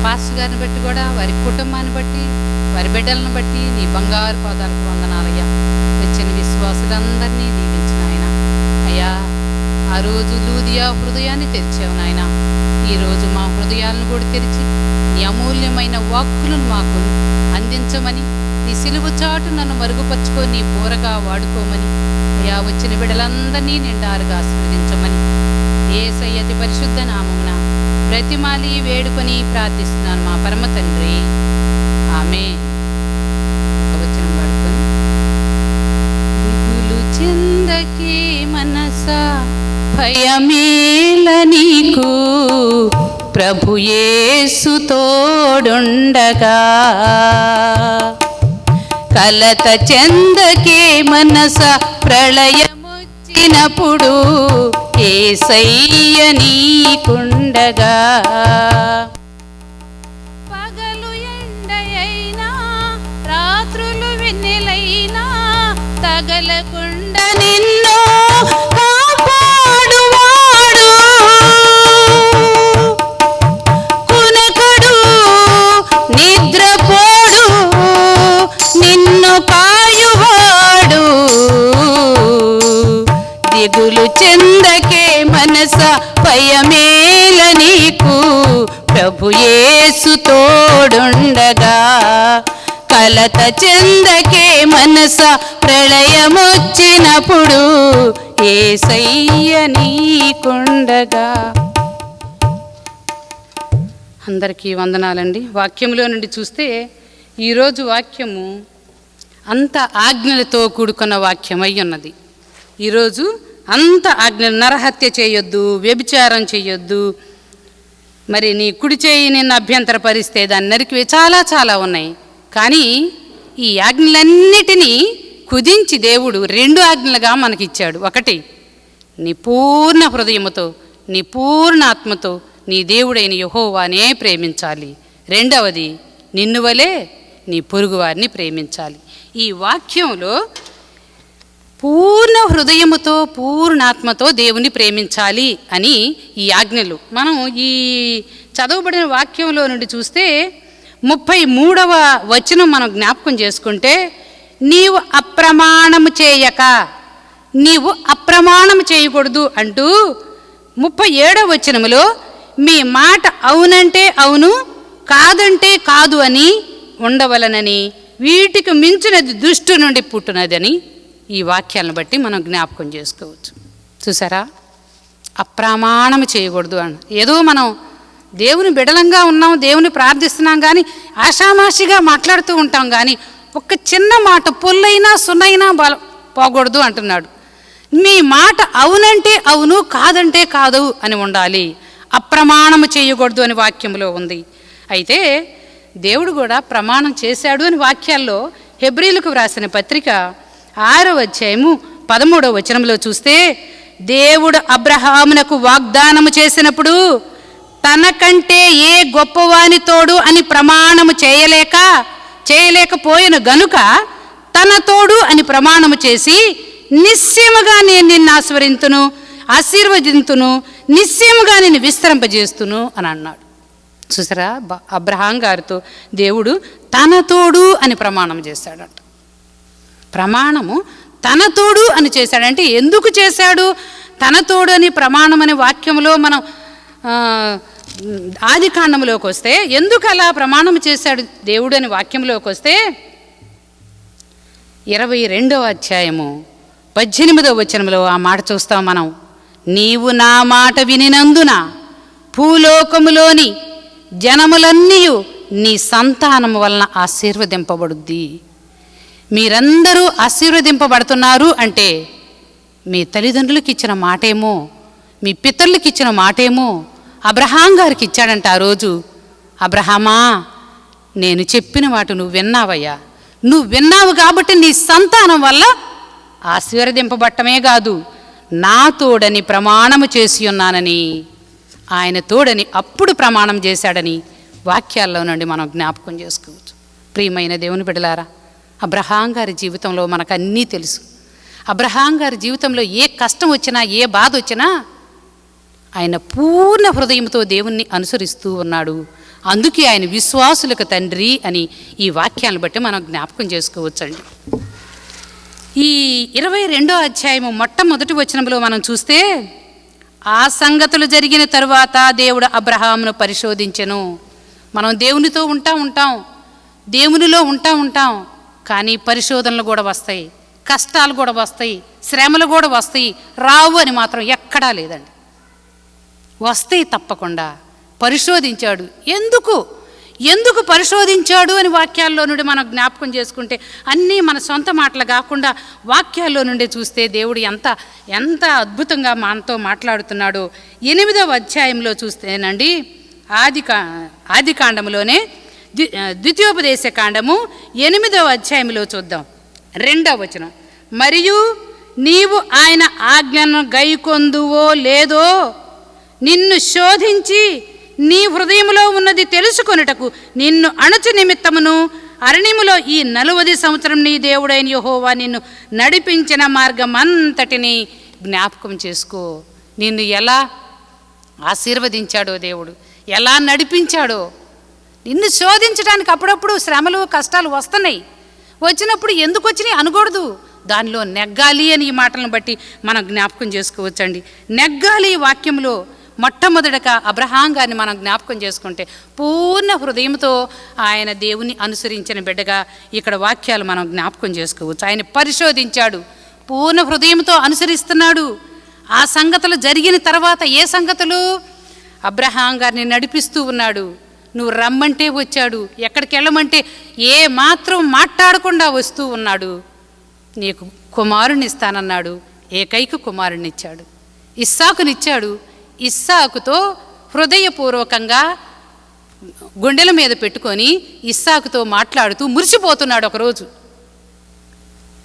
Pastor గారిని బట్టి కూడా, వారి కుటుంబాన్ని బట్టి, వారి బిడ్డలను బట్టి నీ బంగారు పాదాలకు వందనాలయ్యా. వచ్చిన విశ్వాసులందరినీ దీవించిన ఆయన అయ్యా. ఆ రోజు లూదియా హృదయాన్ని తెరిచావు నాయన. ఈరోజు మా హృదయాలను కూడా తెరిచి నీ అమూల్యమైన వాక్కులను మాకు అందించమని, నీ సిలువ చాటు నన్ను మరుగుపరుచుకొని నీ బోరగా వాడుకోమని అయ్యా. వచ్చిన బిడ్డలందరినీ నిండారుగా ఆశీర్వదించమని యేసయ్య అతి పరిశుద్ధ నామమున బ్రతిమాలి వేడుకొని ప్రార్థిస్తున్నాను మా పరమ తండ్రి, ఆమేన్. ఒక వచనం వాడుకొని. దిగులు చెందకే మనసా, భయమేల నీకు, ప్రభు యేసు తోడుండగా. కలత చెందకే మనస, ప్రళయమొచ్చినప్పుడు యేసయ్య నీకుండగా. పగలు ఎండయైనా, రాత్రులు వెన్నెలైనా, తగలకుండా నిన్ను కాపాడువాడు. కునకడు నిద్రపోడు, నిన్ను కాయువాడు. దిగులు చెందకే మనస, భయమేల నీకు, ప్రభు యేసు తోడుండగా. కలత చెందకే మనస, ప్రళయమొచ్చినప్పుడు యేసయ్య నీకుండగా. అందరికీ వందనాలండి. వాక్యంలో నుండి చూస్తే ఈరోజు వాక్యము అంత ఆజ్ఞలతో కూడుకున్న వాక్యం అయి ఉన్నది. ఈరోజు అంత ఆజ్ఞలు, నరహత్య చేయొద్దు, వ్యభిచారం చేయొద్దు, మరి నీ కుడి చేయి నిన్ను అభ్యంతరపరిస్తే దాన్ని నరికివే, చాలా చాలా ఉన్నాయి. కానీ ఈ ఆజ్ఞలన్నిటినీ కుదించి దేవుడు 2 ఆజ్ఞలుగా మనకిచ్చాడు. ఒకటి, నీ పూర్ణ హృదయముతో, నీ పూర్ణ ఆత్మతో నీ దేవుడైన యెహోవానే ప్రేమించాలి. రెండవది, నిన్ను వలె నీ పొరుగువారిని ప్రేమించాలి. ఈ వాక్యంలో పూర్ణ హృదయముతో, పూర్ణాత్మతో దేవుని ప్రేమించాలి అని ఈ ఆజ్ఞలు. మనం ఈ చదవబడిన వాక్యంలో నుండి చూస్తే 33వ వచనం మనం జ్ఞాపకం చేసుకుంటే, నీవు అప్రమాణము చేయక, నీవు అప్రమాణము చేయకూడదు అంటూ 37వ వచనములో మీ మాట అవునంటే అవును, కాదంటే కాదు అని ఉండవలనని, వీటికి మించినది దుష్టు నుండి పుట్టినదని ఈ వాక్యాలను బట్టి మనం జ్ఞాపకం చేసుకోవచ్చు. చూసారా, అప్రమాణం చేయకూడదు అని. ఏదో మనం దేవుని బిడలంగా ఉన్నాం, దేవుని ప్రార్థిస్తున్నాం, కానీ ఆషామాషిగా మాట్లాడుతూ ఉంటాం, కానీ ఒక చిన్న మాట పొల్లైనా సున్నైనా పోకూడదు అంటున్నాడు. మీ మాట అవునంటే అవును, కాదంటే కాదు అని ఉండాలి. అప్రమాణము చేయకూడదు అని వాక్యంలో ఉంది. అయితే దేవుడు కూడా ప్రమాణం చేశాడు అని వాక్యాల్లో హెబ్రీలకు వ్రాసిన పత్రిక 6వ అధ్యాయము 13వ వచనంలో చూస్తే, దేవుడు అబ్రహామునకు వాగ్దానము చేసినప్పుడు తనకంటే ఏ గొప్పవాని తోడు అని ప్రమాణము చేయలేకపోయిన గనుక తన తోడు అని ప్రమాణము చేసి, నిశ్చయముగా నేను నిన్ను ఆశీర్వదింతును, నిశ్చయముగా నేను విస్తరింపజేస్తును అని అన్నాడు. చూసారా, అబ్రహాం గారితో దేవుడు తన తోడు అని ప్రమాణం చేశాడంట. ప్రమాణము తన తోడు అని చేశాడంటే ఎందుకు చేశాడు? తన తోడు అని ప్రమాణం అనే వాక్యంలో మనం ఆది కాండంలోకి వస్తే, ఎందుకు అలా ప్రమాణం చేశాడు దేవుడు అని వాక్యంలోకి వస్తే, 22వ అధ్యాయము 18వ వచనంలో ఆ మాట చూస్తాం మనం. నీవు నా మాట వినినందున భూలోకములోని జనములన్నీ నీ సంతానము వలన ఆశీర్వదింపబడుద్ది. మీరందరూ ఆశీర్వదింపబడుతున్నారు అంటే మీ తల్లిదండ్రులకు ఇచ్చిన మాటేమో, మీ పితరులకు ఇచ్చిన మాటేమో అబ్రహాం గారికి ఇచ్చాడంట. ఆ రోజు, అబ్రహామా, నేను చెప్పిన మాట నువ్వు విన్నావయ్యా, నువ్వు విన్నావు కాబట్టి నీ సంతానం వల్ల ఆశీర్వదింపబట్టమే కాదు, నా తోడని ప్రమాణము చేసి ఉన్నానని, ఆయన తోడని అప్పుడు ప్రమాణం చేశాడని వాక్యాల్లో నుండి మనం జ్ఞాపకం చేసుకోవచ్చు. ప్రియమైన దేవుని బిడ్డలారా, అబ్రహాం గారి జీవితంలో మనకు అన్నీ తెలుసు. అబ్రహాం గారి జీవితంలో ఏ కష్టం వచ్చినా, ఏ బాధ వచ్చినా ఆయన పూర్ణ హృదయంతో దేవుణ్ణి అనుసరిస్తూ ఉన్నాడు. అందుకే ఆయన విశ్వాసులకు తండ్రి అని ఈ వాక్యాలను బట్టి మనం జ్ఞాపకం చేసుకోవచ్చండి. ఈ 22వ అధ్యాయము మొట్టమొదటి వచనంలో మనం చూస్తే, ఆ సంగతులు జరిగిన తరువాత దేవుడు అబ్రహామును పరిశోధించెను. మనం దేవునితో ఉంటాం, దేవునిలో ఉంటాం, కానీ పరిశోధనలు కూడా వస్తాయి, కష్టాలు కూడా వస్తాయి, శ్రమలు కూడా వస్తాయి. రావు అని మాత్రం ఎక్కడా లేదండి, వస్తాయి తప్పకుండా. పరిశోధించాడు. ఎందుకు పరిశోధించాడు అని వాక్యాల్లో నుండి మనం జ్ఞాపకం చేసుకుంటే, అన్నీ మన సొంత మాటలు కాకుండా వాక్యాల్లో నుండి చూస్తే దేవుడు ఎంత అద్భుతంగా మనతో మాట్లాడుతున్నాడో. 8వ అధ్యాయంలో చూస్తేనండి, ఆది కాండములోనే ద్వితీయోపదేశ కాండము 8వ అధ్యాయంలో చూద్దాం. 2వ వచనం, మరియు నీవు ఆయన ఆజ్ఞను గైకొందువో లేదో నిన్ను శోధించి నీ హృదయంలో ఉన్నది తెలుసుకొనుటకు నిన్ను అణచు నిమిత్తమును అరణ్యములో ఈ 40 సంవత్సరం నీ దేవుడైన యెహోవా నిన్ను నడిపించిన మార్గం అంతటిని జ్ఞాపకం చేసుకో. నిన్ను ఎలా ఆశీర్వదించాడో దేవుడు, ఎలా నడిపించాడో. నిన్ను శోధించడానికి అప్పుడప్పుడు శ్రమలు కష్టాలు వస్తున్నాయి. వచ్చినప్పుడు ఎందుకు వచ్చినాయి అనకూడదు, దానిలో నెగ్గాలి అని ఈ మాటలను బట్టి మనం జ్ఞాపకం చేసుకోవచ్చండి. నెగ్గాలి వాక్యంలో. మొట్టమొదటగా అబ్రహాం గారిని మనం జ్ఞాపకం చేసుకుంటే, పూర్ణ హృదయంతో ఆయన దేవుని అనుసరించిన బిడ్డగా ఇక్కడ వాక్యాలు మనం జ్ఞాపకం చేసుకోవచ్చు. ఆయన పరిశోధించాడు, పూర్ణ హృదయంతో అనుసరిస్తున్నాడు. ఆ సంగతులు జరిగిన తర్వాత ఏ సంగతులు? అబ్రహాం గారిని నడిపిస్తూ ఉన్నాడు. నువ్వు రమ్మంటే వచ్చాడు, ఎక్కడికి వెళ్ళమంటే ఏ మాత్రం మాట్లాడకుండా వస్తూ ఉన్నాడు. నీకు కుమారుని ఇస్తానన్నాడు, ఏకైక కుమారుని ఇచ్చాడు, ఇస్సాకునిచ్చాడు. ఇస్సాకుతో హృదయపూర్వకంగా గుండెల మీద పెట్టుకొని ఇస్సాకుతో మాట్లాడుతూ మురిసిపోతున్నాడు. ఒకరోజు,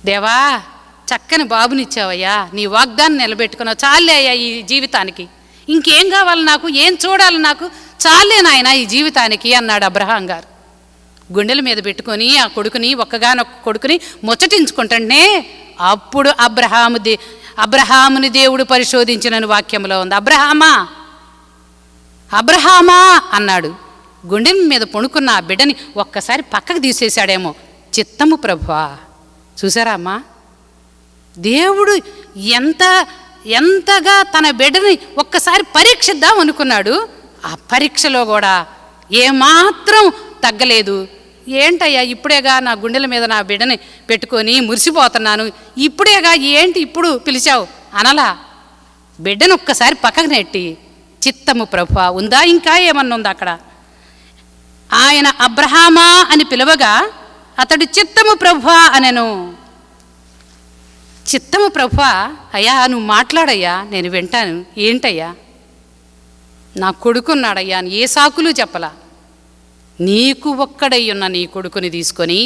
దేవా చక్కని బాబునిచ్చావయ్యా, నీ వాగ్దాన్ని నిలబెట్టుకున్నావు, చాలే అయ్యా ఈ జీవితానికి, ఇంకేం కావాలి నాకు, ఏం చూడాలి నాకు, చాలే నాయన ఈ జీవితానికి అన్నాడు అబ్రహాం గారు. గుండెల మీద పెట్టుకొని ఆ కొడుకుని, ఒక్కగానొక్క కొడుకుని ముచ్చటించుకుంటుంటే అప్పుడు అబ్రహాముని దేవుడు పరిశోధించినని వాక్యంలో ఉంది. అబ్రహామా అన్నాడు. గుండెల మీద పొణుకున్న ఆ బిడ్డని ఒక్కసారి పక్కకు తీసేశాడేమో. చిత్తము ప్రభువా. చూసారా అమ్మా, దేవుడు ఎంతగా తన బిడ్డని ఒక్కసారి పరీక్షిద్దాం అనుకున్నాడు. ఆ పరీక్షలో కూడా ఏమాత్రం తగ్గలేదు. ఏంటయ్యా ఇప్పుడేగా నా గుండెల మీద నా బిడ్డని పెట్టుకొని మురిసిపోతున్నాను, ఇప్పుడేగా ఏంటి ఇప్పుడు పిలిచావు అనలా. బిడ్డను ఒక్కసారి పక్కకు నెట్టి చిత్తము ప్రభువా ఉందా, ఇంకా ఏమన్నా ఉందా అక్కడ? ఆయన అబ్రహామా అని పిలవగా అతడు చిత్తము ప్రభువా అనెను. చిత్తము ప్రభువా, అయ్యా నువ్వు మాట్లాడయ్యా, నేను వింటాను. ఏంటయ్యా? నా కొడుకున్నాడయ్యా అని ఏ సాకులు చెప్పలా. నీకు ఒక్కడయ్యున్న నీ కొడుకుని తీసుకొని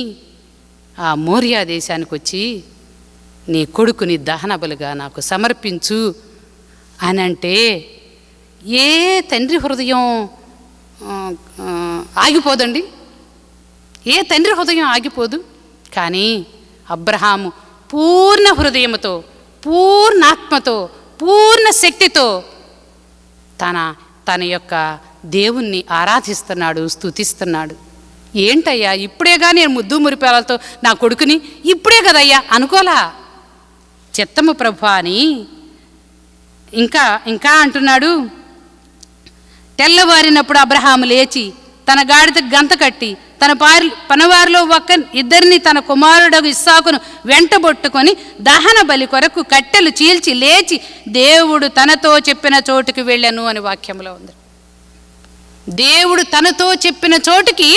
ఆ మోరియా దేశానికి వచ్చి నీ కొడుకుని దహన బలిగా నాకు సమర్పించు అని అంటే ఏ తండ్రి హృదయం ఆగిపోదండి? ఏ తండ్రి హృదయం ఆగిపోదు. కానీ అబ్రహాము పూర్ణ హృదయముతో, పూర్ణాత్మతో, పూర్ణ శక్తితో తన యొక్క దేవుణ్ణి ఆరాధిస్తున్నాడు, స్తుతిస్తున్నాడు. ఏంటయ్యా ఇప్పుడేగా నేను ముద్దు మురిపాలతో నా కొడుకుని, ఇప్పుడే కదయ్యా అనుకోలా. చిత్తము ప్రభువా అని ఇంకా అంటున్నాడు. తెల్లవారినప్పుడు అబ్రహాము లేచి తన గాడిదకు గంత కట్టి తన పనవారిలో ఇద్దరిని తన కుమారుడు ఇస్సాకును వెంటబొట్టుకొని దహన బలి కొరకు కట్టెలు చీల్చి లేచి దేవుడు తనతో చెప్పిన చోటుకి వెళ్ళాను అని వాక్యంలో ఉంది. దేవుడు తనతో చెప్పిన చోటుకి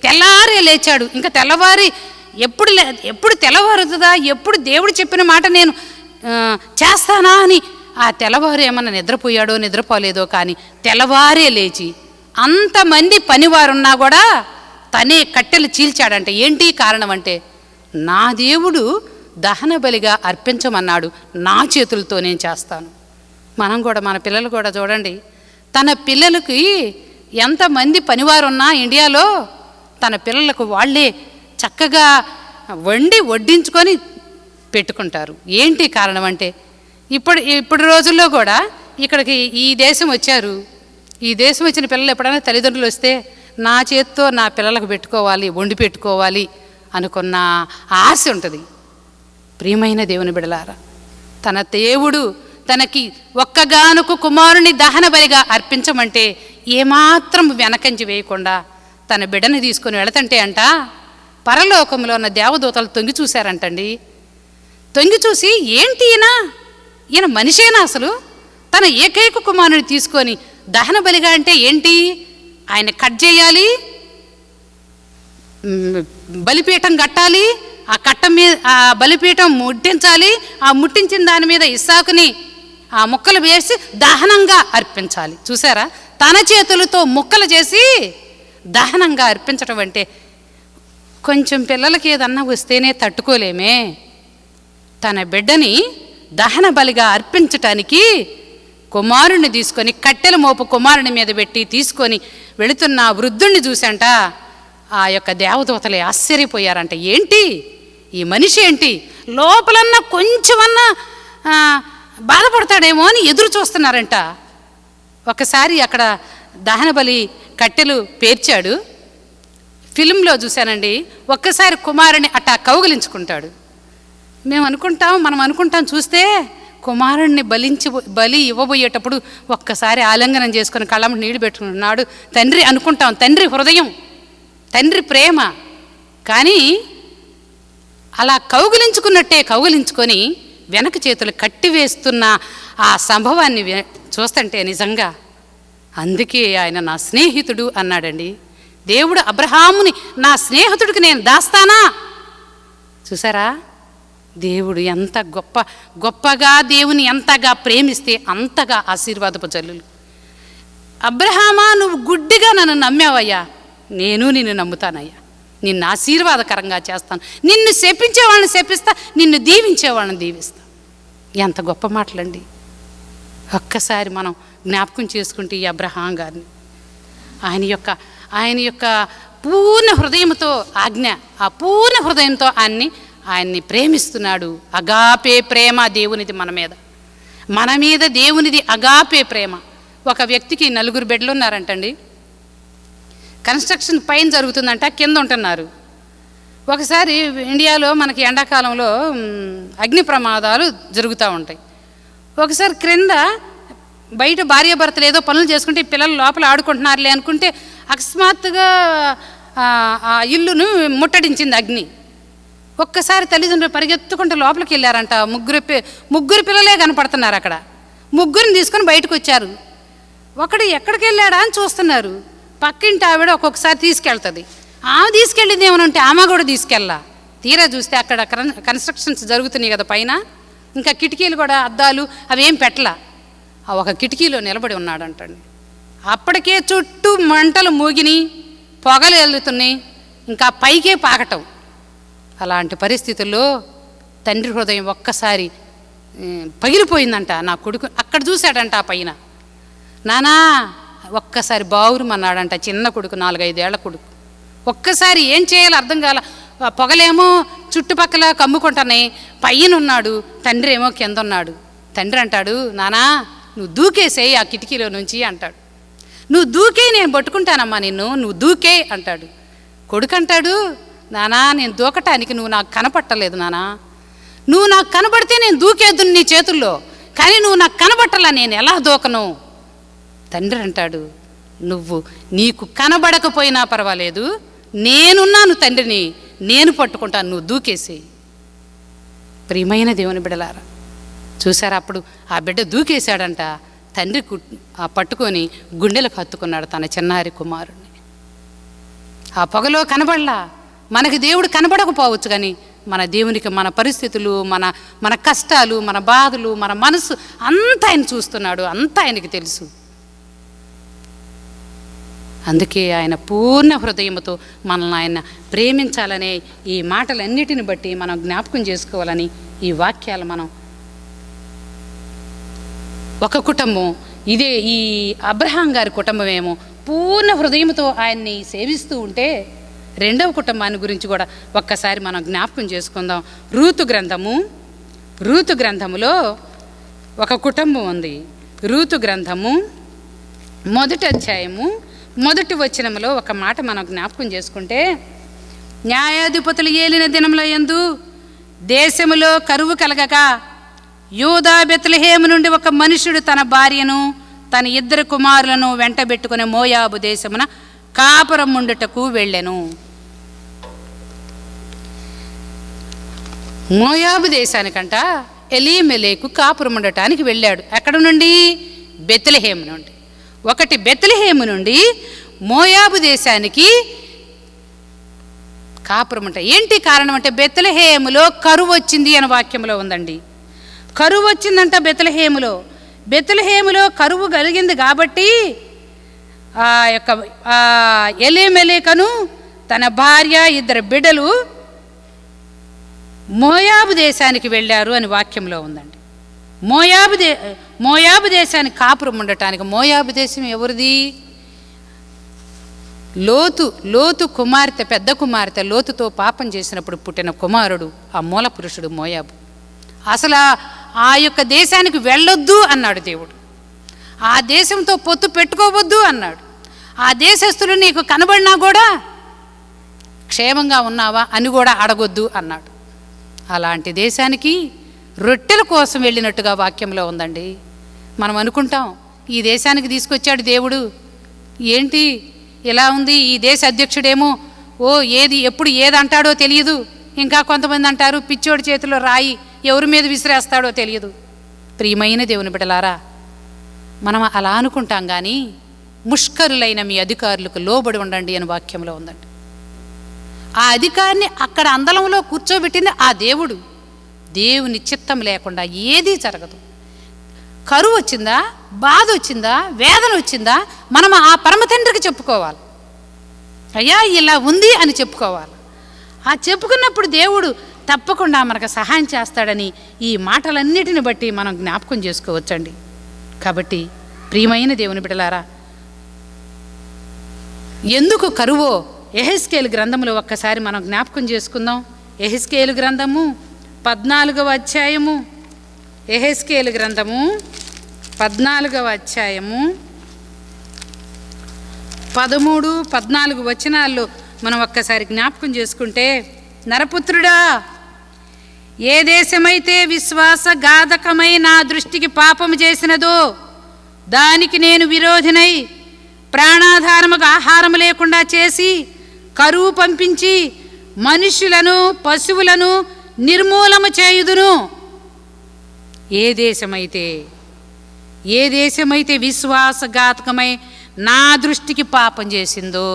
తెల్లారే లేచాడు. ఇంకా తెల్లవారి ఎప్పుడు తెల్లవారుతుందా, ఎప్పుడు దేవుడు చెప్పిన మాట నేను చేస్తానా అని ఆ తెల్లవారు ఏమన్నా నిద్రపోయాడో నిద్రపోలేదో కానీ తెల్లవారే లేచి అంతమంది పనివారున్నా కూడా తనే కట్టెలు చీల్చాడంటే ఏంటి కారణం అంటే, నా దేవుడు దహన బలిగా అర్పించమన్నాడు, నా చేతులతో నేను చేస్తాను. మనం కూడా మన పిల్లలు కూడా చూడండి, తన పిల్లలకి ఎంతమంది పనివారున్నా ఇండియాలో తన పిల్లలకు వాళ్ళే చక్కగా వడ్డించుకొని పెట్టుకుంటారు. ఏంటి కారణం అంటే ఇప్పుడు రోజుల్లో కూడా ఇక్కడికి ఈ దేశం వచ్చారు. ఈ దేశం వచ్చిన పిల్లలు ఎప్పుడైనా తల్లిదండ్రులు వస్తే నా చేత్తో నా పిల్లలకు పెట్టుకోవాలి, వండి పెట్టుకోవాలి అనుకున్న ఆశ ఉంటుంది. ప్రియమైన దేవుని బిడలారా, తన దేవుడు తనకి ఒక్కగానుకు కుమారుని దహన బలిగా అర్పించమంటే ఏమాత్రం వెనకంచి వేయకుండా తన బిడ్డని తీసుకొని వెళతంటే అంట పరలోకంలో ఉన్న దేవదూతలు తొంగి చూశారంటండి. తొంగి చూసి ఏంటి ఈయన మనిషేనా అసలు? తన ఏకైక కుమారుని తీసుకొని దహన బలిగా అంటే ఏంటి? ఆయన కట్ చేయాలి, బలిపీఠం కట్టాలి, ఆ కట్ట మీద ఆ బలిపీఠం ముట్టించాలి, ఆ ముట్టించిన దాని మీద ఇస్సాకుని ఆ ముక్కలు వేసి దహనంగా అర్పించాలి. చూసారా, తన చేతులతో ముక్కలు చేసి దహనంగా అర్పించటం అంటే కొంచెం పిల్లలకి ఏదన్నా వస్తేనే తట్టుకోలేమే. తన బిడ్డని దహన బలిగా అర్పించటానికి కుమారుణ్ణి తీసుకొని కట్టెల మోపు కుమారుని మీద పెట్టి తీసుకొని వెళుతున్న వృద్ధుణ్ణి చూసంట ఆ యొక్క దేవదూతలే ఆశ్చర్యపోయారంట. ఏంటి ఈ మనిషి, ఏంటి లోపలన్నా కొంచెమన్నా బాధపడతాడేమో అని ఎదురు చూస్తున్నారంట. ఒకసారి అక్కడ దహన బలి కట్టెలు పేర్చాడు. ఫిలింలో చూశానండి. ఒక్కసారి కుమారుని అట్టా కౌగిలించుకుంటాడు. మనం అనుకుంటాం చూస్తే కుమారుణ్ణి బలి ఇవ్వబోయేటప్పుడు ఒక్కసారి ఆలింగనం చేసుకొని కళ్ళమ్మ నీళ్లు పెట్టుకుంటున్నాడు తండ్రి అనుకుంటాం. తండ్రి హృదయం, తండ్రి ప్రేమ. కానీ అలా కౌగిలించుకున్నట్టే కౌగిలించుకొని వెనక చేతులు కట్టివేస్తున్న ఆ సంభవాన్ని చూస్తుంటే నిజంగా అందుకే ఆయన నా స్నేహితుడు అన్నాడండి. దేవుడు అబ్రహాముని నా స్నేహితుడికి నేను దాస్తానా? చూసారా, దేవుడు ఎంత గొప్పగా దేవుని ఎంతగా ప్రేమిస్తే అంతగా ఆశీర్వాదపు జల్లులు. అబ్రహామా, నువ్వు గుడ్డిగా నన్ను నమ్మావయ్యా, నేను నిన్ను నమ్ముతానయ్యా, నిన్ను ఆశీర్వాదకరంగా చేస్తాను, నిన్ను శపించేవాళ్ళని శపిస్తా, నిన్ను దీవించేవాళ్ళని దీవిస్తా. ఎంత గొప్ప మాటలండి. ఒక్కసారి మనం జ్ఞాపకం చేసుకుంటే ఈ అబ్రహాం గారిని ఆయన యొక్క పూర్ణ హృదయంతో ఆ పూర్ణ హృదయంతో ఆయన్ని ప్రేమిస్తున్నాడు. అగాపే ప్రేమ దేవునిది మన మీద దేవునిది అగాపే ప్రేమ. ఒక వ్యక్తికి 4 బెడ్లు ఉన్నారంటండి. కన్స్ట్రక్షన్ పైన జరుగుతుందంట, కింద ఉంటున్నారు. ఒకసారి ఇండియాలో మనకి ఎండాకాలంలో అగ్ని ప్రమాదాలు జరుగుతూ ఉంటాయి. ఒకసారి క్రింద బయట భార్యాభర్తలు ఏదో పనులు చేసుకుంటే పిల్లలు లోపల ఆడుకుంటున్నారులే అనుకుంటే అకస్మాత్తుగా ఆ ఇల్లును ముట్టడించింది అగ్ని. ఒక్కసారి తల్లిదండ్రులు పరిగెత్తుకుంటూ లోపలికి వెళ్ళారంట. ముగ్గురు పిల్లలే కనపడుతున్నారు అక్కడ. ముగ్గురిని తీసుకొని బయటకు వచ్చారు. ఒకడు ఎక్కడికి వెళ్ళాడా అని చూస్తున్నారు. పక్కింటి ఆవిడ ఒక్కొక్కసారి తీసుకెళ్తుంది. ఆమె తీసుకెళ్ళింది ఏమనంటే ఆమె కూడా తీసుకెళ్ళా. తీరా చూస్తే అక్కడ కన్స్ట్రక్షన్స్ జరుగుతున్నాయి కదా పైన, ఇంకా కిటికీలు కూడా అద్దాలు అవేం పెట్టలా. ఆ ఒక కిటికీలో నిలబడి ఉన్నాడంటండి. అప్పటికే చుట్టూ మంటలు మూగిని, పొగలు వెళ్తున్నాయి, ఇంకా పైకే పాకటం. అలాంటి పరిస్థితుల్లో తండ్రి హృదయం ఒక్కసారి పగిలిపోయిందంట. నా కొడుకు అక్కడ చూశాడంట ఆ పైన. నానా ఒక్కసారి బావురుమన్నాడంట. చిన్న కొడుకు, 4-5 ఏళ్ల కొడుకు. ఒక్కసారి ఏం చేయాలో అర్థం కాల. పొగలేమో చుట్టుపక్కల కమ్ముకుంటున్నాయి, పైన ఉన్నాడు, తండ్రి ఏమో కింద ఉన్నాడు. తండ్రి అంటాడు, నానా నువ్వు దూకేసేయి ఆ కిటికీలో నుంచి అంటాడు. నువ్వు దూకే, నేను పట్టుకుంటానమ్మా నిన్ను, నువ్వు దూకే అంటాడు. కొడుకు అంటాడు, నానా నేను దూకటానికి నువ్వు నాకు కనపట్టలేదు నానా, నువ్వు నాకు కనబడితే నేను దూకేద్దు నీ చేతుల్లో, కానీ నువ్వు నాకు కనబట్టలా, నేను ఎలా దూకను? తండ్రి అంటాడు, నీకు కనబడకపోయినా పర్వాలేదు, నేనున్నాను తండ్రిని, నేను పట్టుకుంటాను, నువ్వు దూకేసేయి. ప్రియమైన దేవుని బిడ్డలారా, చూసారా, అప్పుడు ఆ బిడ్డ దూకేశాడంట. తండ్రి పట్టుకొని గుండెలకు హత్తుకున్నాడు తన చిన్నారి కుమారుణ్ణి. ఆ పొగలో కనబడలా. మనకి దేవుడు కనబడకపోవచ్చు, కానీ మన దేవునికి మన పరిస్థితులు, మన కష్టాలు, మన బాధలు, మన మనసు అంతా ఆయన చూస్తున్నాడు, అంతా ఆయనకి తెలుసు. అందుకే ఆయన పూర్ణ హృదయంతో మనల్ని ఆయన ప్రేమించాలనే ఈ మాటలన్నిటిని బట్టి మనం జ్ఞాపకం చేసుకోవాలని ఈ వాక్యాలు మనం ఒక కుటుంబం ఇదే ఈ అబ్రహాం గారి కుటుంబమేమో పూర్ణ హృదయంతో ఆయన్ని సేవిస్తూ ఉంటే, రెండవ కుటుంబాన్ని గురించి కూడా ఒక్కసారి మనం జ్ఞాపకం చేసుకుందాం. రూతు గ్రంథములో ఒక కుటుంబం ఉంది. రూతు గ్రంథము 1వ అధ్యాయము 1వ వచనములో ఒక మాట మనం జ్ఞాపకం చేసుకుంటే, న్యాయాధిపతులు ఏలిన దినముల యందు దేశములో కరువు కలగక యూదా బెత్లెహేము నుండి ఒక మనుషుడు తన భార్యను తన 2 కుమారులను వెంటబెట్టుకుని మోయాబు దేశమున కాపురం ఉండుటకు వెళ్ళెను. మోయాబు దేశానికంట ఎలీమెలెకు కాపురం ఉండటానికి వెళ్ళాడు. ఎక్కడ నుండి? బెత్లెహేము నుండి. ఒకటి బెత్లెహేము నుండి మోయాబు దేశానికి కాపురం ఉంటాయి. ఏంటి కారణం అంటే, బెత్లెహేములో కరువు వచ్చింది అని వాక్యంలో ఉందండి. కరువు వచ్చిందంట బెత్లెహేములో. బెత్లెహేములో కరువు కలిగింది కాబట్టి ఎలీమెలెకును తన భార్య 2 బిడ్డలు మోయాబు దేశానికి వెళ్ళారు అని వాక్యంలో ఉందండి. మోయాబు దేశానికి కాపురం ఉండటానికి. మోయాబు దేశం ఎవరిది? లోతు కుమార్తె, పెద్ద కుమార్తె లోతుతో పాపం చేసినప్పుడు పుట్టిన కుమారుడు ఆ మూల పురుషుడు మోయాబు. అసలు ఆ యొక్క దేశానికి వెళ్ళొద్దు అన్నాడు దేవుడు. ఆ దేశంతో పొత్తు పెట్టుకోవద్దు అన్నాడు. ఆ దేశస్తులు నీకు కనబడినా కూడా క్షేమంగా ఉన్నావా అని కూడా అడగొద్దు అన్నాడు. అలాంటి దేశానికి రొట్టెల కోసం వెళ్ళినట్టుగా వాక్యంలో ఉందండి. మనం అనుకుంటాం ఈ దేశానికి తీసుకొచ్చాడు దేవుడు, ఏంటి ఇలా ఉంది, ఈ దేశ అధ్యక్షుడేమో ఎప్పుడు ఏది అంటాడో తెలియదు. ఇంకా కొంతమంది అంటారు పిచ్చోడి చేతిలో రాయి ఎవరి మీద విసిరేస్తాడో తెలియదు. ప్రియమైన దేవుని బిడ్డలారా, మనం అలా అనుకుంటాం కానీ ముష్కరులైన మీ అధికారులకు లోబడి ఉండండి అని వాక్యంలో ఉందండి. ఆ అధికారిని అక్కడ అందలంలో కూర్చోబెట్టింది ఆ దేవుడు. దేవుని చిత్తం లేకుండా ఏదీ జరగదు. కరువు వచ్చిందా, బాధ వచ్చిందా, వేదన వచ్చిందా, మనం ఆ పరమ తండ్రికి చెప్పుకోవాలి. అయ్యా ఇలా ఉంది అని చెప్పుకోవాలి. ఆ చెప్పుకున్నప్పుడు దేవుడు తప్పకుండా మనకు సహాయం చేస్తాడని ఈ మాటలన్నిటిని బట్టి మనం జ్ఞాపకం చేసుకోవచ్చండి. కాబట్టి ప్రియమైన దేవుని బిడ్డలారా, ఎందుకు కరువో యెహెజ్కేలు గ్రంథంలో ఒక్కసారి మనం జ్ఞాపకం చేసుకుందాం. యెహెజ్కేలు గ్రంథము 14వ అధ్యాయము, యెహెజ్కేలు గ్రంథము 14వ అధ్యాయము 13, 14 వచనాల్లో మనం ఒక్కసారి జ్ఞాపకం చేసుకుంటే, నరపుత్రుడా, ఏ దేశమైతే విశ్వాసఘాతకమై నా దృష్టికి పాపము చేసినదో దానికి నేను విరోధినై ప్రాణాధారముగా ఆహారం లేకుండా చేసి కరువు పంపించి మనుషులను పశువులను నిర్మూలము చేయుదును. ఏ దేశమైతే విశ్వాసఘాతకమై నా దృష్టికి పాపం చేసిందో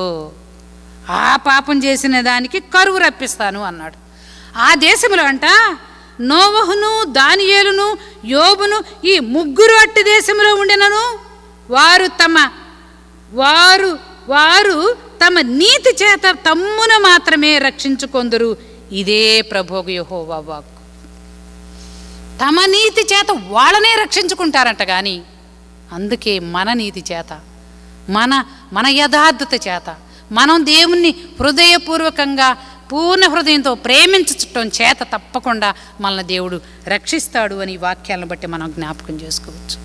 ఆ పాపం చేసిన దానికి కరువు రప్పిస్తాను అన్నాడు. ఆ దేశంలో అంట నోవహును, దానియేలును, యోబును ఈ 3 అట్టి దేశంలో ఉండినను వారు తమ నీతి చేత తమ్మును మాత్రమే రక్షించుకొందురు. ఇదే ప్రభువు యెహోవా వాక్కు. తమ నీతి చేత వాళ్ళనే రక్షించుకుంటారంట. కానీ అందుకే మన నీతి చేత, మన యథార్థత చేత, మనం దేవుణ్ణి హృదయపూర్వకంగా పూర్ణ హృదయంతో ప్రేమించటం చేత తప్పకుండా మనల్ని దేవుడు రక్షిస్తాడు అని వాక్యాలను బట్టి మనం జ్ఞాపకం చేసుకోవచ్చు.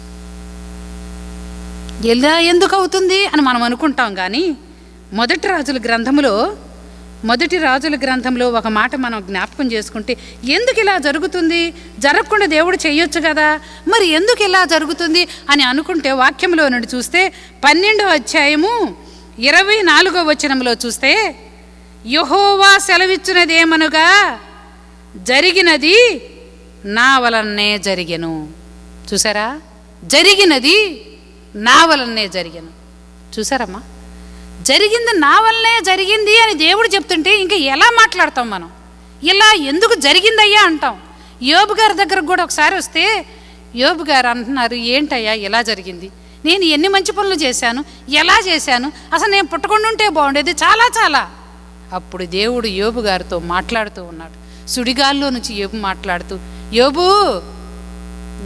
ఎలా ఎందుకు అవుతుంది అని మనం అనుకుంటాం. కానీ మొదటి రాజుల గ్రంథంలో ఒక మాట మనం జ్ఞాపకం చేసుకుంటే, ఎందుకు ఇలా జరుగుతుంది, జరగకుండా దేవుడు చెయ్యొచ్చు కదా, మరి ఎందుకు ఇలా జరుగుతుంది అని అనుకుంటే వాక్యంలో నుండి చూస్తే 12వ అధ్యాయము 24వ వచనంలో చూస్తే, యెహోవా సెలవిచ్చినదేమనగా జరిగినది నా వలనే జరిగెను. చూసారా, జరిగినది నా వలనే జరిగెను. చూసారమ్మా, జరిగింది నా వల్లనే జరిగింది అని దేవుడు చెప్తుంటే ఇంకా ఎలా మాట్లాడతాం మనం? ఇలా ఎందుకు జరిగిందయ్యా అంటాం. యోబు గారి దగ్గరకు కూడా ఒకసారి వస్తే యోబు గారు అంటున్నారు, ఏంటయ్యా ఇలా జరిగింది, నేను ఎన్ని మంచి పనులు చేశాను, ఎలా చేశాను, అసలు నేను పుట్టకుండా ఉంటే బాగుండేది, చాలా. అప్పుడు దేవుడు యోబు గారితో మాట్లాడుతూ ఉన్నాడు. సుడిగాల్లో నుంచి యోబు మాట్లాడుతూ, యోబు,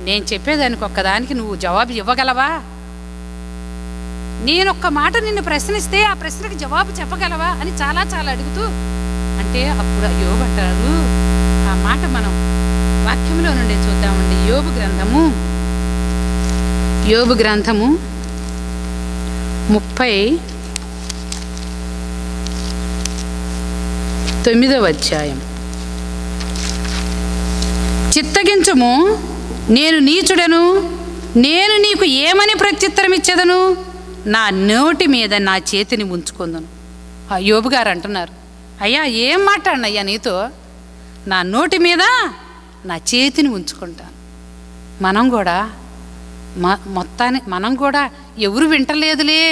నేను చెప్పేదానికి ఒక్కదానికి నువ్వు జవాబు ఇవ్వగలవా? నేనొక్క మాట నిన్ను ప్రశ్నిస్తే ఆ ప్రశ్నకి జవాబు చెప్పగలవా అని చాలా అడుగుతూ అంటే, అప్పుడు యోబు అంటారు, ఆ మాట మనం వాక్యంలో నుండి చూద్దామండి. యోబు గ్రంథము యోబు గ్రంథము 39వ అధ్యాయం. చిత్తగించుము, నేను నీచుడను, నేను నీకు ఏమని ప్రత్యుత్తరం ఇచ్చేదను? నా నోటి మీద నా చేతిని ఉంచుకుందును. యోబు గారు అంటున్నారు, అయ్యా ఏం మాట్లాడినయ్యా నీతో? నా నోటి మీద నా చేతిని ఉంచుకుంటాను. మనం కూడా మనం కూడా ఎవరు వింటలేదులే,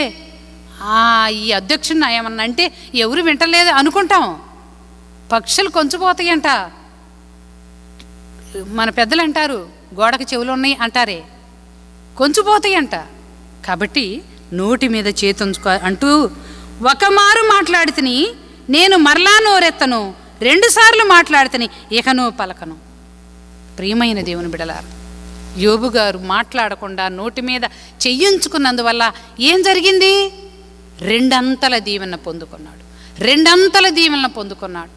ఈ అధ్యక్షుడిని ఏమన్నా అంటే ఎవరు వింటలేదు అనుకుంటాం. పక్షులు కొంచిపోతాయంట. మన పెద్దలు అంటారు, గోడకు చెవులు ఉన్నాయి అంటారే, కొంచిపోతాయంట. కాబట్టి నోటి మీద చేతి ఉంచుకో అంటూ ఒకమారు మాట్లాడితిని, నేను మరలా నోరెత్తను, 2 సార్లు మాట్లాడితిని, ఇకను పలకను. ప్రియమైన దేవుని బిడలారా, యోబు గారు మాట్లాడకుండా నోటి మీద చెయ్యించుకున్నందువల్ల ఏం జరిగింది? 2 అంతల దీవెన పొందుకున్నాడు. 2 అంతల దీవెన పొందుకున్నాడు.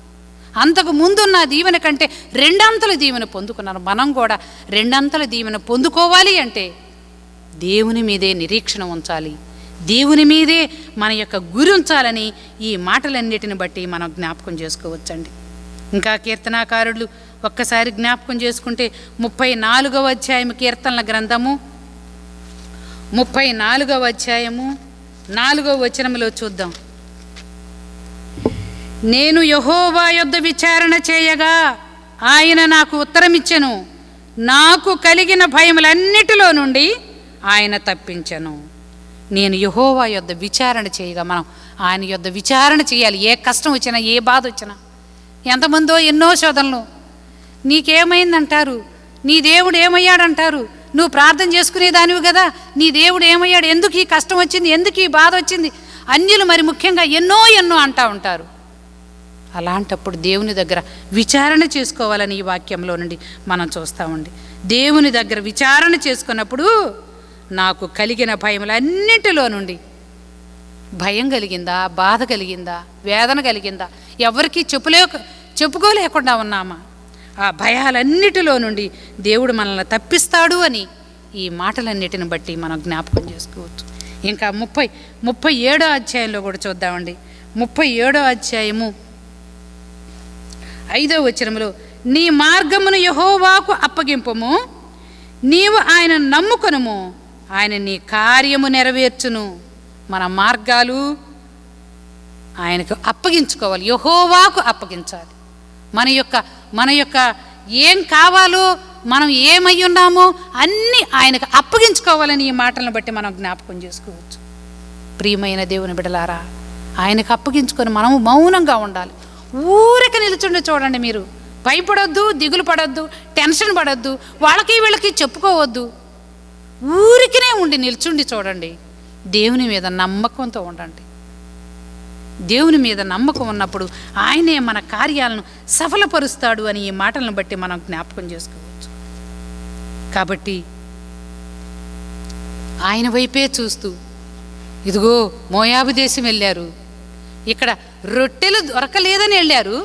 అంతకు ముందున్న దీవెన కంటే 2 అంతల దీవెన పొందుకున్నారు. మనం కూడా 2 అంతల దీవెన పొందుకోవాలి అంటే దేవుని మీదే నిరీక్షణ ఉంచాలి, దేవుని మీదే మన యొక్క గురి ఉంచాలని ఈ మాటలన్నిటిని బట్టి మనం జ్ఞాపకం చేసుకోవచ్చండి. ఇంకా కీర్తనాకారులు ఒక్కసారి జ్ఞాపకం చేసుకుంటే 34వ అధ్యాయం, కీర్తనల గ్రంథము 34వ అధ్యాయము 4వ వచనంలో చూద్దాం. నేను యెహోవా యొద్ద విచారణ చేయగా ఆయన నాకు ఉత్తరమిచ్చెను, నాకు కలిగిన భయములన్నిటిలో నుండి ఆయన తప్పించెను. నేను యెహోవా యొద్ద విచారణ చేయగా, మనం ఆయన యొద్ద విచారణ చేయాలి. ఏ కష్టం వచ్చినా, ఏ బాధ వచ్చినా. ఎంతమందో ఎన్నో శోధనలు. నీకేమైందంటారు, నీ దేవుడు ఏమయ్యాడంటారు, నువ్వు ప్రార్థన చేసుకునేదానివి కదా, నీ దేవుడు ఏమయ్యాడు, ఎందుకు ఈ కష్టం వచ్చింది, ఎందుకు ఈ బాధ వచ్చింది, అన్యులు మరి ముఖ్యంగా ఎన్నో అంటూ ఉంటారు. అలాంటప్పుడు దేవుని దగ్గర విచారణ చేసుకోవాలని ఈ వాక్యంలో నుండి మనం చూస్తామండి. దేవుని దగ్గర విచారణ చేసుకున్నప్పుడు నాకు కలిగిన భయములన్నింటిలో నుండి, భయం కలిగిందా, బాధ కలిగిందా, వేదన కలిగిందా, ఎవరికి చెప్పుకోలేకుండా ఉన్నామా, ఆ భయాలన్నిటిలో నుండి దేవుడు మనల్ని తప్పిస్తాడు అని ఈ మాటలన్నిటిని బట్టి మనం జ్ఞాపకం చేసుకోవచ్చు. ఇంకా 37వ అధ్యాయంలో కూడా చూద్దామండి. 37వ అధ్యాయము 5వ వచనములో, నీ మార్గమును యెహోవాకు అప్పగింపుము, నీవు ఆయన నమ్ముకొనుము, ఆయన నీ కార్యము నెరవేర్చును. మన మార్గాలు ఆయనకు అప్పగించుకోవాలి, యెహోవాకు అప్పగించాలి. మన యొక్క ఏం కావాలో, మనం ఏమై ఉన్నామో అన్నీ ఆయనకు అప్పగించుకోవాలని ఈ మాటలను బట్టి మనం జ్ఞాపకం చేసుకోవచ్చు. ప్రియమైన దేవుని బిడలారా, ఆయనకు అప్పగించుకొని మనము మౌనంగా ఉండాలి. ఊరికి నిలుచుండి చూడండి. మీరు భయపడొద్దు, దిగులు పడొద్దు, టెన్షన్ పడొద్దు, వాళ్ళకి వీళ్ళకి చెప్పుకోవద్దు. ఊరికినే ఉండి నిల్చుండి చూడండి. దేవుని మీద నమ్మకంతో ఉండండి. దేవుని మీద నమ్మకం ఉన్నప్పుడు ఆయనే మన కార్యాలను సఫలపరుస్తాడు అని ఈ మాటలను బట్టి మనం జ్ఞాపకం చేసుకోవచ్చు. కాబట్టి ఆయన వైపే చూస్తూ, ఇదిగో మోయాబు దేశం వెళ్ళారు, ఇక్కడ రొట్టెలు దొరకలేదని వెళ్ళారు,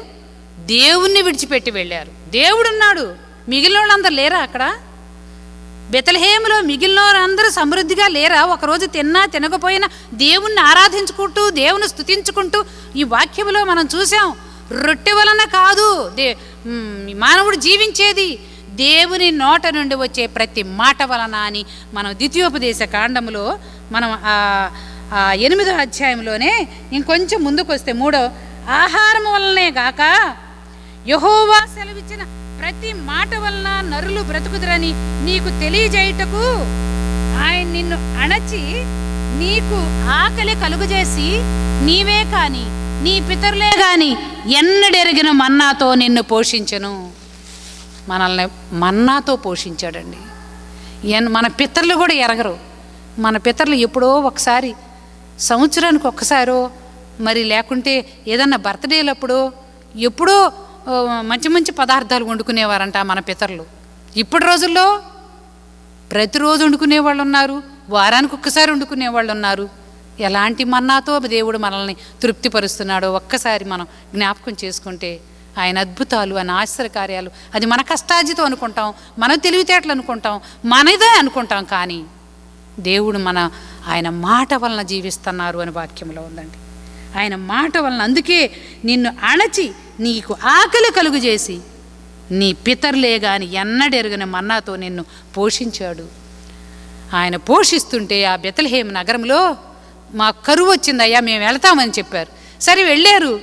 దేవుణ్ణి విడిచిపెట్టి వెళ్ళారు. దేవుడున్నాడు, మిగిలిన వాళ్ళందరూ లేరా? అక్కడ బెత్లెహేములో మిగిలిన అందరూ సమృద్ధిగా లేరా? ఒకరోజు తిన్నా తినకపోయినా దేవుణ్ణి ఆరాధించుకుంటూ, దేవుని స్తుతించుకుంటూ ఈ వాక్యంలో మనం చూసాం. రొట్టె వలన కాదు మానవుడు జీవించేది, దేవుని నోట నుండి వచ్చే ప్రతి మాట వలన అని మనం ద్వితీయోపదేశ కాండములో మనం 8వ అధ్యాయంలోనే ఇంకొంచెం ముందుకు వస్తే 3వ, ఆహారం వలనే గాక యెహోవా సెలవిచ్చిన ప్రతి మాట వలన నరులు బ్రతుకుదురని నీకు తెలియజేయుటకు ఆయన నిన్ను అణచి నీకు ఆకలి కలుగజేసి, నీవే కాని నీ పితరులే గాని ఎన్నడెరిగిన మన్నాతో నిన్ను పోషించెను. మనల్ని మన్నాతో పోషించాడండి. మన పితరులు కూడా ఎరగరు. మన పితరులు ఎప్పుడో ఒకసారి, సంవత్సరానికి ఒక్కసారో, మరి లేకుంటే ఏదన్నా బర్త్డేలప్పుడో ఎప్పుడో మంచి మంచి పదార్థాలు వండుకునేవారంట మన పితరులు. ఇప్పటి రోజుల్లో ప్రతిరోజు వండుకునే వాళ్ళు ఉన్నారు, వారానికి ఒక్కసారి వండుకునే వాళ్ళు ఉన్నారు. ఎలాంటి మన్నాతో దేవుడు మనల్ని తృప్తిపరుస్తున్నాడో ఒక్కసారి మనం జ్ఞాపకం చేసుకుంటే ఆయన అద్భుతాలు, ఆయన ఆశ్చర్యకార్యాలు, అది మన కష్టార్జితం అనుకుంటాం, మన తెలివితేటలు అనుకుంటాం, మనదే అనుకుంటాం. కానీ దేవుడు ఆయన మాట వలన జీవిస్తున్నారు అని వాక్యంలో ఉందండి. ఆయన మాట వలన, అందుకే నిన్ను అణచి నీకు ఆకలి కలుగు చేసి నీ పితరులే గాని ఎన్నడెరుగని మన్నాతో నిన్ను పోషించాడు. ఆయన పోషిస్తుంటే ఆ బెత్లెహేము నగరంలో మా కరువు వచ్చిందయ్యా, మేము వెళతామని చెప్పారు. సరే వెళ్ళారు.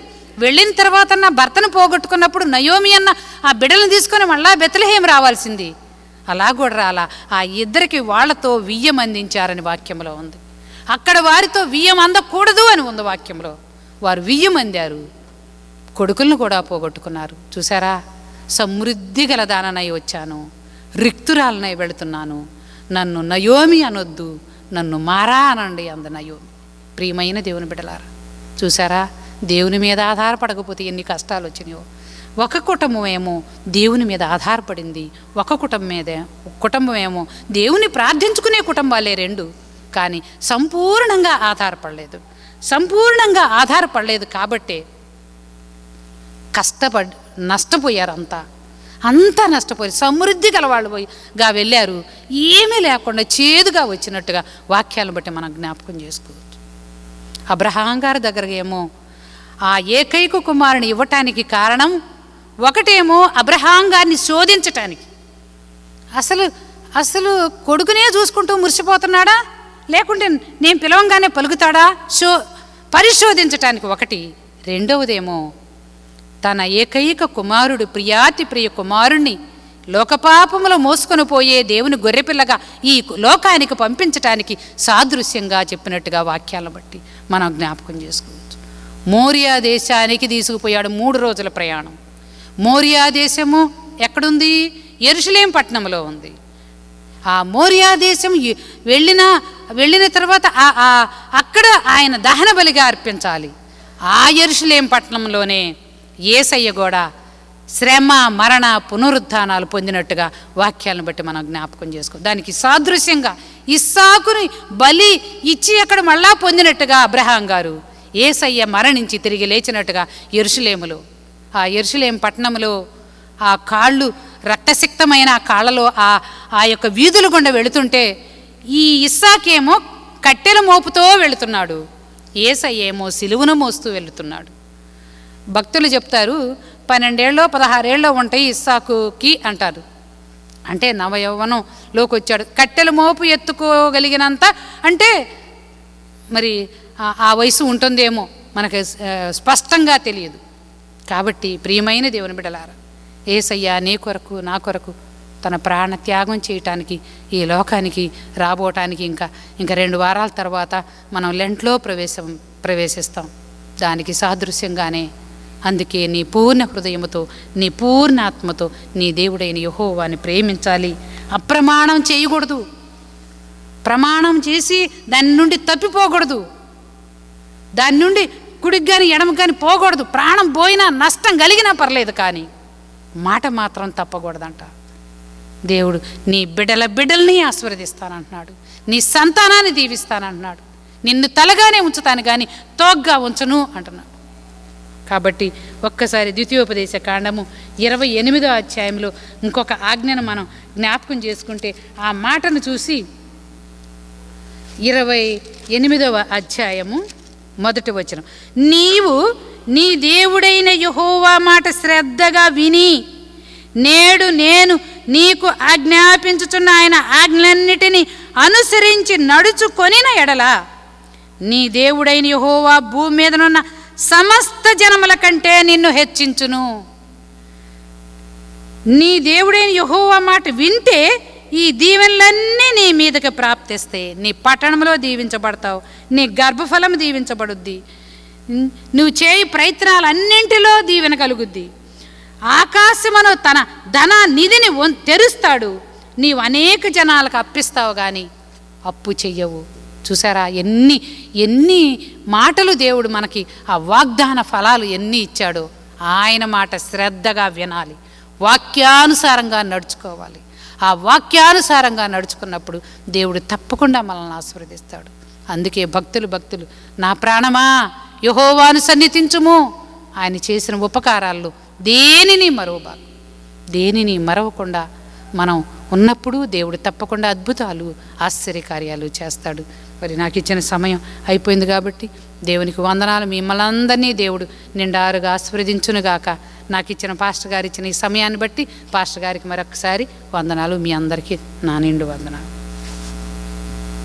వెళ్ళిన తర్వాత నా భర్తను పోగొట్టుకున్నప్పుడు నయోమి అన్న ఆ బిడ్డలను తీసుకొని మళ్ళా బెత్లెహేము రావాల్సింది. అలా కూడా రాలా. ఆ ఇద్దరికి వాళ్లతో వియ్యం అందించారని వాక్యంలో ఉంది. అక్కడ వారితో వియ్యం అందకూడదు అని ఉంది వాక్యంలో. వారు వియ్యం అందారు, కొడుకులను కూడా పోగొట్టుకున్నారు. చూసారా, సమృద్ధి గల దాననై వచ్చాను, రిక్తురాలనై వెళుతున్నాను, నన్ను నయోమి అనొద్దు, నన్ను మారా అనండి అంద నయోమి. ప్రియమైన దేవుని బిడ్డలారా, చూసారా, దేవుని మీద ఆధారపడకపోతే ఎన్ని కష్టాలు వచ్చినాయో. ఒక కుటుంబం ఏమో దేవుని మీద ఆధారపడింది, ఒక కుటుంబం ఏమో దేవుని ప్రార్థించుకునే కుటుంబాలే రెండు. కానీ సంపూర్ణంగా ఆధారపడలేదు కాబట్టే నష్టపోయారు. అంతా నష్టపోయి సమృద్ధి గలవాళ్ళు పోయిగా వెళ్ళారు. ఏమీ లేకుండా చేదుగా వచ్చినట్టుగా వాక్యాలను బట్టి మనం జ్ఞాపకం చేసుకోవచ్చు. అబ్రహాం గారి దగ్గర ఏమో ఆ ఏకైక కుమారుని ఇవ్వటానికి కారణం ఒకటేమో అబ్రహాం గారిని శోధించటానికి. అసలు కొడుకునే చూసుకుంటూ మురిసిపోతున్నాడా, లేకుంటే నేను పిలవంగానే పలుకుతాడా, పరిశోధించటానికి ఒకటి. రెండవదేమో తన ఏకైక కుమారుడు, ప్రియాతి ప్రియ కుమారుణ్ణి లోకపాపములో మోసుకొని పోయే దేవుని గొర్రెపిల్లగా ఈ లోకానికి పంపించటానికి సాదృశ్యంగా చెప్పినట్టుగా వాక్యాలను బట్టి మనం జ్ఞాపకం చేసుకోవచ్చు. మోరియా దేశానికి తీసుకుపోయాడు. 3 రోజుల ప్రయాణం. మోరియా దేశము ఎక్కడుంది? యెరూషలేము పట్టణంలో ఉంది. ఆ మోరియా దేశం వెళ్ళిన తర్వాత అక్కడ ఆయన దహన బలిగా అర్పించాలి. ఆ యెరూషలేము పట్టణంలోనే యేసయ్య కూడా శ్రమ, మరణ, పునరుత్థానాలు పొందినట్టుగా వాక్యాలను బట్టి మనం జ్ఞాపకం చేసుకో. దానికి సాదృశ్యంగా ఇస్సాకుని బలి ఇచ్చి అక్కడ మళ్ళా పొందినట్టుగా అబ్రహాం గారు యేసయ్య మరణించి తిరిగి లేచినట్టుగా యెరూషలేములో, ఆ యెరూషలేము పట్టణంలో ఆ కాళ్ళు రక్తసిక్తమైన ఆ కాళ్ళలో ఆ యొక్క వీధుల గుండా వెళుతుంటే ఈ ఇస్సాకేమో కట్టెల మోపుతో వెళుతున్నాడు, యేసయ్య ఏమో సిలువను మోస్తూ వెళుతున్నాడు. భక్తులు చెప్తారు 12 ఏళ్ళో 16 ఏళ్ళో ఉంటాయి ఇస్సాకుకి అంటారు. అంటే నవయౌవనంలోకి వచ్చాడు. కట్టెల మోపు ఎత్తుకోగలిగినంత అంటే మరి ఆ వయసు ఉంటుందేమో, మనకు స్పష్టంగా తెలియదు. కాబట్టి ప్రియమైన దేవుని బిడ్డలారా, యేసయ్య నీ కొరకు నా కొరకు తన ప్రాణ త్యాగం చేయటానికి ఈ లోకానికి రాబోటానికి ఇంకా 2 వారాల తర్వాత మనం లెంట్లో ప్రవేశిస్తాం. దానికి సాదృశ్యంగానే అందుకే నీ పూర్ణ హృదయముతో, నీ పూర్ణ ఆత్మతో నీ దేవుడైన యెహోవాని ప్రేమించాలి. అప్రమాణం చేయకూడదు. ప్రమాణం చేసి దాని నుండి తప్పిపోకూడదు. దాని నుండి కుడికి కానీ ఎడమకి కానీ పోకూడదు. ప్రాణం పోయినా నష్టం కలిగినా పర్లేదు, కానీ మాట మాత్రం తప్పకూడదంట. దేవుడు నీ బిడ్డల్ని ఆశీర్వదిస్తానంటున్నాడు, నీ సంతానాన్ని దీవిస్తానంటున్నాడు, నిన్ను తలగానే ఉంచుతాను కానీ తోగ్గా ఉంచను అంటున్నాడు. కాబట్టి ఒక్కసారి ద్వితీయోపదేశ కాండము 28వ అధ్యాయంలో ఇంకొక ఆజ్ఞను మనం జ్ఞాపకం చేసుకుంటే ఆ మాటను చూసి 28వ అధ్యాయము 1వ వచనం, నీవు నీ దేవుడైన యెహోవా మాట శ్రద్ధగా విని నేడు నేను నీకు ఆజ్ఞాపించుచున్న ఆయన ఆజ్ఞలన్నిటినీ అనుసరించి నడుచుకొనిన ఎడల నీ దేవుడైన యెహోవా భూమి మీదనున్న సమస్త జనముల కంటే నిన్ను హెచ్చించును. నీ దేవుడైన యెహోవా మాట వింటే ఈ దీవెనలన్నీ నీ మీదకి ప్రాప్తిస్తాయి. నీ పట్టణంలో దీవించబడతావు, నీ గర్భఫలం దీవించబడుద్ది, నువ్వు చేయి ప్రయత్నాలన్నింటిలో దీవెన కలుగుద్ది. ఆకాశమును తన ధన నిధిని తెరుస్తాడు, నీవు అనేక జనాలకు అప్పిస్తావు కానీ అప్పు చెయ్యవు. చూసారా, ఎన్ని మాటలు దేవుడు మనకి ఆ వాగ్దాన ఫలాలు ఎన్ని ఇచ్చాడో. ఆయన మాట శ్రద్ధగా వినాలి, వాక్యానుసారంగా నడుచుకోవాలి. ఆ వాక్యానుసారంగా నడుచుకున్నప్పుడు దేవుడు తప్పకుండా మనల్ని ఆశీర్వదిస్తాడు. అందుకే భక్తులు నా ప్రాణమా యెహోవాను సన్నిధించుము, ఆయన చేసిన ఉపకారాల్లో దేనిని మరవకుండా మనం ఉన్నప్పుడు దేవుడు తప్పకుండా అద్భుతాలు ఆశ్చర్యకార్యాలు చేస్తాడు. మరి నాకు ఇచ్చిన సమయం అయిపోయింది కాబట్టి దేవునికి వందనాలు. మిమ్మల్ని అందరినీ దేవుడు నిండారుగా ఆశీర్వదించునుగాక. నాకు ఇచ్చిన పాస్టర్ గారు ఇచ్చిన ఈ సమయాన్ని బట్టి పాస్టర్ గారికి మరొకసారి వందనాలు. మీ అందరికీ నా నిండు వందనాలు.